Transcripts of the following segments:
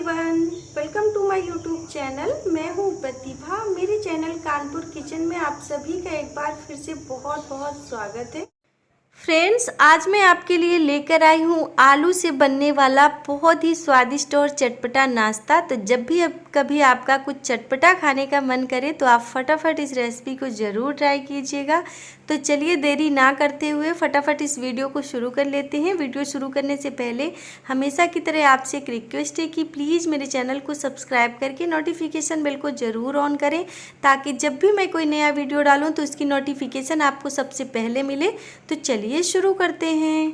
Everyone, welcome to my YouTube channel. मैं हूँ प्रतिभा। मेरे चैनल कानपुर किचन में आप सभी का एक बार फिर से बहुत बहुत स्वागत है। फ्रेंड्स, आज मैं आपके लिए लेकर आई हूँ आलू से बनने वाला बहुत ही स्वादिष्ट और चटपटा नाश्ता। तो जब भी कभी आपका कुछ चटपटा खाने का मन करे तो आप फटाफट इस रेसिपी को ज़रूर ट्राई कीजिएगा। तो चलिए देरी ना करते हुए फटाफट इस वीडियो को शुरू कर लेते हैं। वीडियो शुरू करने से पहले हमेशा की तरह आपसे एक रिक्वेस्ट है कि प्लीज़ मेरे चैनल को सब्सक्राइब करके नोटिफिकेशन बेल को ज़रूर ऑन करें, ताकि जब भी मैं कोई नया वीडियो डालूँ तो उसकी नोटिफिकेशन आपको सबसे पहले मिले। तो चलिए शुरू करते हैं।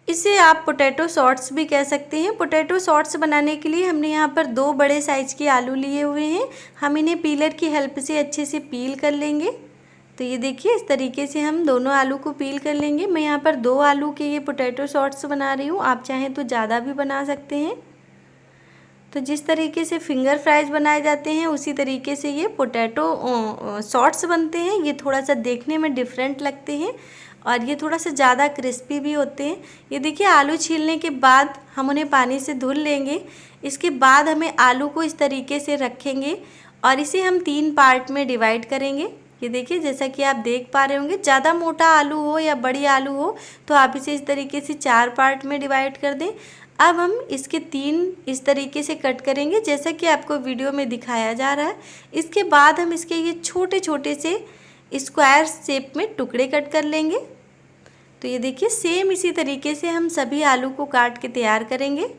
इसे आप पोटैटो शॉर्ट्स भी कह सकते हैं। पोटैटो शॉर्ट्स बनाने के लिए हमने यहाँ पर 2 बड़े साइज़ के आलू लिए हुए हैं। हम इन्हें पीलर की हेल्प से अच्छे से पील कर लेंगे। तो ये देखिए, इस तरीके से हम दोनों आलू को पील कर लेंगे। मैं यहाँ पर 2 आलू के ये पोटैटो शॉर्ट्स बना रही हूँ, आप चाहें तो ज़्यादा भी बना सकते हैं। तो जिस तरीके से फिंगर फ्राइज बनाए जाते हैं उसी तरीके से ये पोटैटो शॉर्ट्स बनते हैं। ये थोड़ा सा देखने में डिफरेंट लगते हैं और ये थोड़ा सा ज़्यादा क्रिस्पी भी होते हैं। ये देखिए, आलू छीलने के बाद हम उन्हें पानी से धुल लेंगे। इसके बाद हमें आलू को इस तरीके से रखेंगे और इसे हम 3 पार्ट में डिवाइड करेंगे। ये देखिए, जैसा कि आप देख पा रहे होंगे, ज़्यादा मोटा आलू हो या बड़ी आलू हो तो आप इसे इस तरीके से 4 पार्ट में डिवाइड कर दें। अब हम इसके 3 इस तरीके से कट करेंगे, जैसा कि आपको वीडियो में दिखाया जा रहा है। इसके बाद हम इसके ये छोटे छोटे से स्क्वायर शेप में टुकड़े कट कर लेंगे। तो ये देखिए, सेम इसी तरीके से हम सभी आलू को काट के तैयार करेंगे।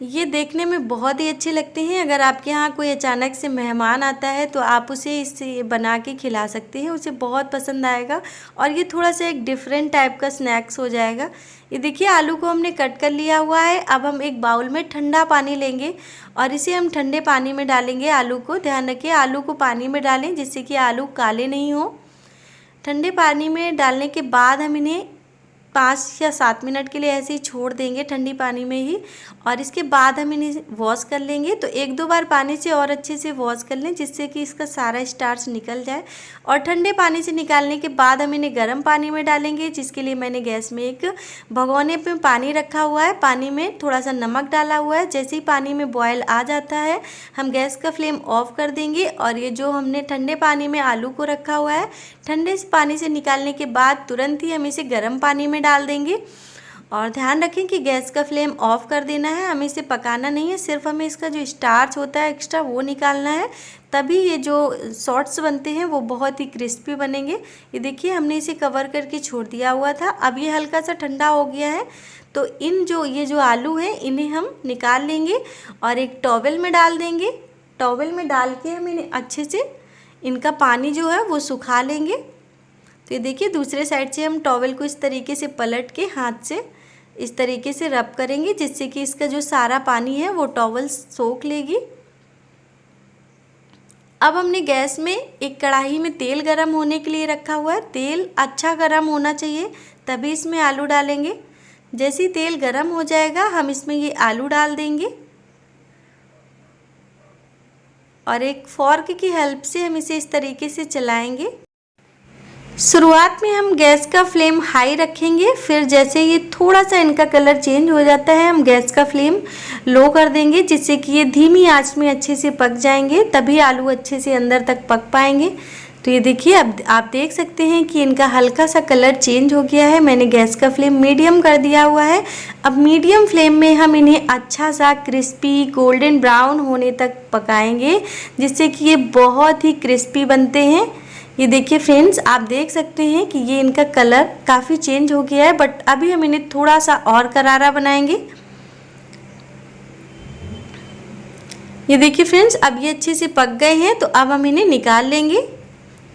ये देखने में बहुत ही अच्छे लगते हैं। अगर आपके यहाँ कोई अचानक से मेहमान आता है तो आप उसे इससे बना के खिला सकते हैं, उसे बहुत पसंद आएगा और ये थोड़ा सा एक डिफरेंट टाइप का स्नैक्स हो जाएगा। ये देखिए, आलू को हमने कट कर लिया हुआ है। अब हम एक बाउल में ठंडा पानी लेंगे और इसे हम ठंडे पानी में डालेंगे आलू को। ध्यान रखिए, आलू को पानी में डालें जिससे कि आलू काले नहीं हो। ठंडे पानी में डालने के बाद हम इन्हें 5 या 7 मिनट के लिए ऐसे ही छोड़ देंगे ठंडी पानी में ही, और इसके बाद हम इन्हें वॉश कर लेंगे। तो 1-2 बार पानी से और अच्छे से वॉश कर लें जिससे कि इसका सारा स्टार्च निकल जाए। और ठंडे पानी से निकालने के बाद हम इन्हें गर्म पानी में डालेंगे, जिसके लिए मैंने गैस में एक भगोने पे पानी रखा हुआ है। पानी में थोड़ा सा नमक डाला हुआ है। जैसे ही पानी में बॉयल आ जाता है हम गैस का फ्लेम ऑफ कर देंगे और ये जो हमने ठंडे पानी में आलू को रखा हुआ है, ठंडे पानी से निकालने के बाद तुरंत ही हम इसे गर्म पानी में डाल देंगे। और ध्यान रखें कि गैस का फ्लेम ऑफ कर देना है, हमें इसे पकाना नहीं है, सिर्फ हमें इसका जो स्टार्च होता है एक्स्ट्रा वो निकालना है। तभी ये जो शॉर्ट्स बनते हैं वो बहुत ही क्रिस्पी बनेंगे। ये देखिए, हमने इसे कवर करके छोड़ दिया हुआ था। अब ये हल्का सा ठंडा हो गया है। तो ये जो आलू हैं इन्हें हम निकाल लेंगे और एक टॉवेल में डाल देंगे। टॉवेल में डाल के हम इन्हें अच्छे से इनका पानी जो है वो सुखा लेंगे। तो ये देखिए, दूसरे साइड से हम टॉवेल को इस तरीके से पलट के हाथ से इस तरीके से रब करेंगे, जिससे कि इसका जो सारा पानी है वो टॉवेल सोख लेगी। अब हमने गैस में एक कढ़ाई में तेल गरम होने के लिए रखा हुआ है। तेल अच्छा गरम होना चाहिए, तभी इसमें आलू डालेंगे। जैसे ही तेल गरम हो जाएगा हम इसमें ये आलू डाल देंगे और एक फोर्क की हेल्प से हम इसे इस तरीके से चलाएंगे। शुरुआत में हम गैस का फ्लेम हाई रखेंगे, फिर जैसे ये थोड़ा सा इनका कलर चेंज हो जाता है हम गैस का फ्लेम लो कर देंगे, जिससे कि ये धीमी आंच में अच्छे से पक जाएंगे, तभी आलू अच्छे से अंदर तक पक पाएंगे। तो ये देखिए, अब आप देख सकते हैं कि इनका हल्का सा कलर चेंज हो गया है। मैंने गैस का फ्लेम मीडियम कर दिया हुआ है। अब मीडियम फ्लेम में हम इन्हें अच्छा सा क्रिस्पी गोल्डन ब्राउन होने तक पकाएंगे, जिससे कि ये बहुत ही क्रिस्पी बनते हैं। ये देखिए फ्रेंड्स, आप देख सकते हैं कि ये इनका कलर काफ़ी चेंज हो गया है, बट अभी हम इन्हें थोड़ा सा और करारा बनाएंगे। ये देखिए फ्रेंड्स, अब ये अच्छे से पक गए हैं, तो अब हम इन्हें निकाल लेंगे।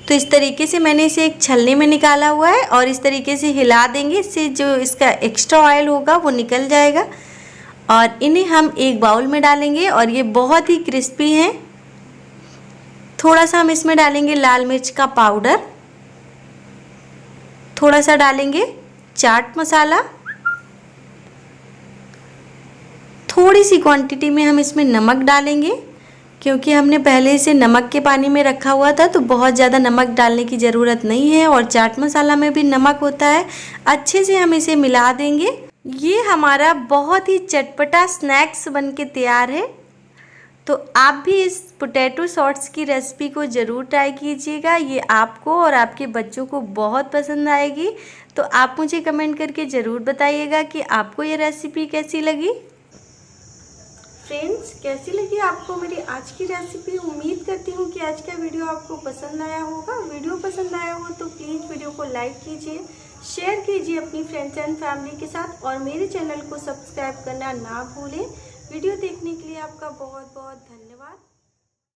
तो इस तरीके से मैंने इसे एक छलनी में निकाला हुआ है और इस तरीके से हिला देंगे, इससे जो इसका एक्स्ट्रा ऑयल होगा वो निकल जाएगा। और इन्हें हम एक बाउल में डालेंगे और ये बहुत ही क्रिस्पी हैं। थोड़ा सा हम इसमें डालेंगे लाल मिर्च का पाउडर, थोड़ा सा डालेंगे चाट मसाला, थोड़ी सी क्वांटिटी में हम इसमें नमक डालेंगे, क्योंकि हमने पहले इसे नमक के पानी में रखा हुआ था तो बहुत ज़्यादा नमक डालने की ज़रूरत नहीं है। और चाट मसाला में भी नमक होता है। अच्छे से हम इसे मिला देंगे ये हमारा बहुत ही चटपटा स्नैक्स बनके तैयार है। तो आप भी इस पोटैटो शॉर्ट्स की रेसिपी को ज़रूर ट्राई कीजिएगा। ये आपको और आपके बच्चों को बहुत पसंद आएगी। तो आप मुझे कमेंट करके ज़रूर बताइएगा कि आपको ये रेसिपी कैसी लगी। फ्रेंड्स, कैसी लगी आपको मेरी आज की रेसिपी। उम्मीद करती हूँ कि आज का वीडियो आपको पसंद आया होगा। वीडियो पसंद आया हो तो प्लीज़ वीडियो को लाइक कीजिए, शेयर कीजिए अपनी फ्रेंड्स एंड फैमिली के साथ और मेरे चैनल को सब्सक्राइब करना ना भूलें। वीडियो देखने के लिए आपका बहुत बहुत धन्यवाद।